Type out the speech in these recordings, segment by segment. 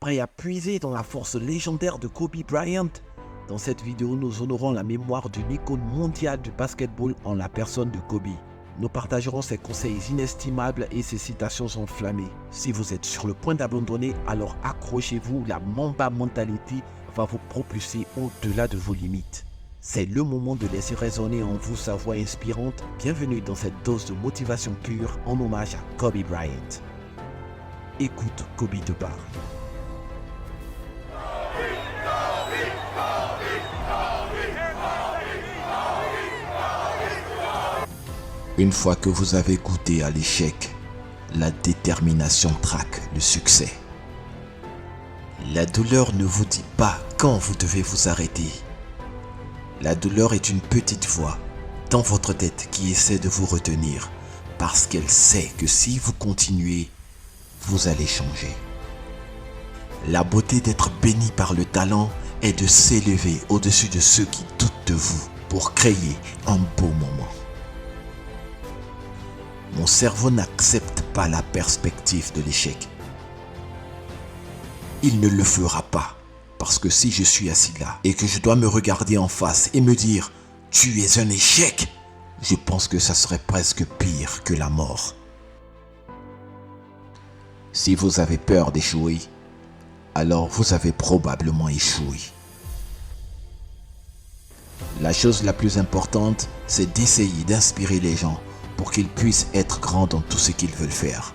prêt à puiser dans la force légendaire de Kobe Bryant? Dans cette vidéo, nous honorons la mémoire d'une icône mondiale du basketball en la personne de Kobe. Nous partagerons ses conseils inestimables et ses citations enflammées. Si vous êtes sur le point d'abandonner, alors accrochez-vous, la Mamba Mentality va vous propulser au-delà de vos limites. C'est le moment de laisser résonner en vous sa voix inspirante. Bienvenue dans cette dose de motivation pure en hommage à Kobe Bryant. Écoute Kobe te parle. Une fois que vous avez goûté à l'échec, la détermination traque le succès. La douleur ne vous dit pas quand vous devez vous arrêter. La douleur est une petite voix dans votre tête qui essaie de vous retenir parce qu'elle sait que si vous continuez, vous allez changer. La beauté d'être béni par le talent est de s'élever au-dessus de ceux qui doutent de vous pour créer un beau moment. Mon cerveau n'accepte pas la perspective de l'échec. Il ne le fera pas, parce que si je suis assis là et que je dois me regarder en face et me dire « Tu es un échec », je pense que ça serait presque pire que la mort. Si vous avez peur d'échouer, alors vous avez probablement échoué. La chose la plus importante, c'est d'essayer d'inspirer les gens pour qu'ils puissent être grands dans tout ce qu'ils veulent faire.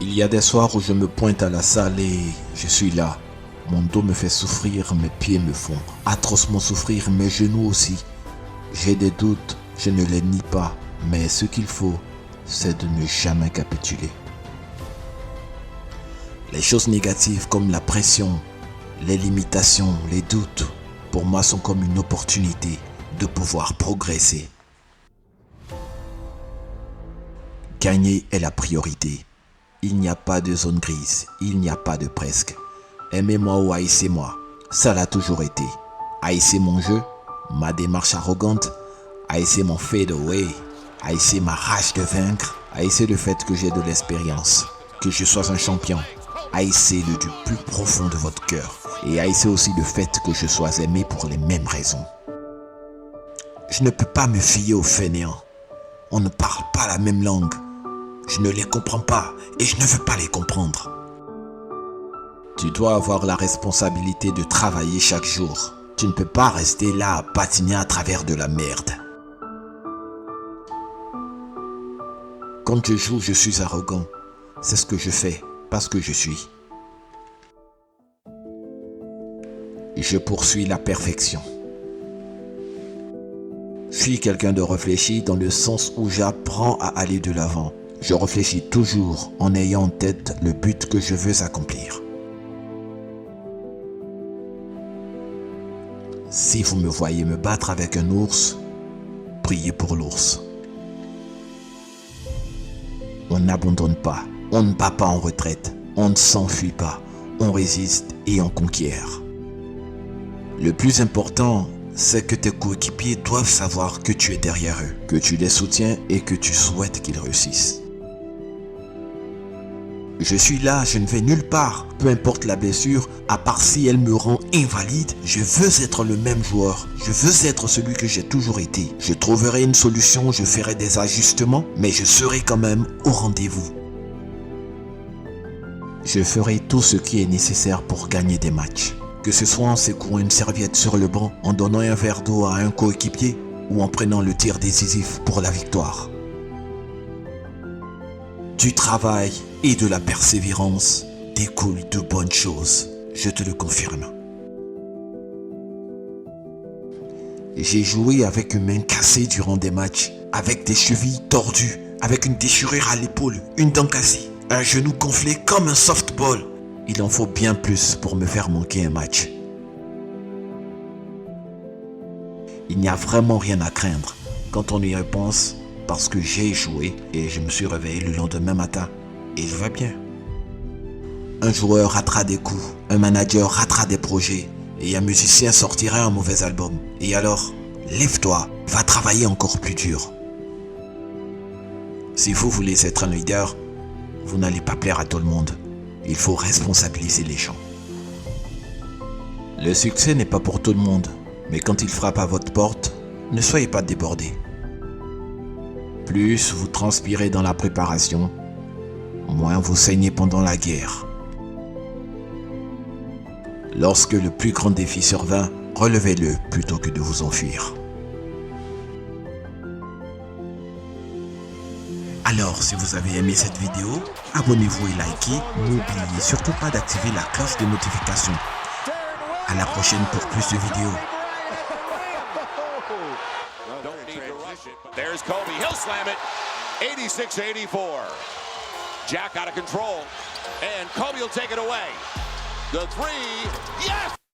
Il y a des soirs où je me pointe à la salle et je suis là. Mon dos me fait souffrir, mes pieds me font atrocement souffrir, mes genoux aussi. J'ai des doutes, je ne les nie pas, mais ce qu'il faut, c'est de ne jamais capituler. Les choses négatives comme la pression, les limitations, les doutes, pour moi sont comme une opportunité de pouvoir progresser. Gagner est la priorité. Il n'y a pas de zone grise, il n'y a pas de presque. Aimez-moi ou haïssez-moi, ça l'a toujours été. Haïssez mon jeu, ma démarche arrogante, haïssez mon fade away, haïssez ma rage de vaincre, haïssez le fait que j'ai de l'expérience, que je sois un champion. Haïssez-le du plus profond de votre cœur et haïssez aussi le fait que je sois aimé pour les mêmes raisons. Je ne peux pas me fier aux fainéants. On ne parle pas la même langue. Je ne les comprends pas et je ne veux pas les comprendre. Tu dois avoir la responsabilité de travailler chaque jour. Tu ne peux pas rester là à patiner à travers de la merde. Quand je joue, je suis arrogant. C'est ce que je fais, parce que je suis. Je poursuis la perfection. Je suis quelqu'un de réfléchi dans le sens où j'apprends à aller de l'avant. Je réfléchis toujours en ayant en tête le but que je veux accomplir. Si vous me voyez me battre avec un ours, priez pour l'ours. On n'abandonne pas, on ne bat pas en retraite, on ne s'enfuit pas, on résiste et on conquiert. Le plus important, c'est que tes coéquipiers doivent savoir que tu es derrière eux, que tu les soutiens et que tu souhaites qu'ils réussissent. Je suis là, je ne vais nulle part, peu importe la blessure, à part si elle me rend invalide, je veux être le même joueur, je veux être celui que j'ai toujours été. Je trouverai une solution, je ferai des ajustements, mais je serai quand même au rendez-vous. Je ferai tout ce qui est nécessaire pour gagner des matchs. Que ce soit en secouant une serviette sur le banc, en donnant un verre d'eau à un coéquipier ou en prenant le tir décisif pour la victoire. Du travail et de la persévérance découlent de bonnes choses, je te le confirme. J'ai joué avec une main cassée durant des matchs, avec des chevilles tordues, avec une déchirure à l'épaule, une dent cassée, un genou gonflé comme un softball. Il en faut bien plus pour me faire manquer un match. Il n'y a vraiment rien à craindre quand on y repense parce que j'ai joué et je me suis réveillé le lendemain matin et je vais bien. Un joueur ratera des coups, un manager ratera des projets et un musicien sortira un mauvais album. Et alors, lève-toi, va travailler encore plus dur. Si vous voulez être un leader, Vous n'allez pas plaire à tout le monde. Il faut responsabiliser les gens. Le succès n'est pas pour tout le monde, mais quand il frappe à votre porte, ne soyez pas débordés. Plus vous transpirez dans la préparation, moins vous saignez pendant la guerre. Lorsque le plus grand défi survint, relevez-le plutôt que de vous enfuir. Alors, si vous avez aimé cette vidéo, abonnez-vous et likez. N'oubliez surtout pas d'activer la cloche de notification. À la prochaine pour plus de vidéos. There's Kobe. He'll slam it. 86-84. Jack out of control. And Kobe will take it away. The three. Yes!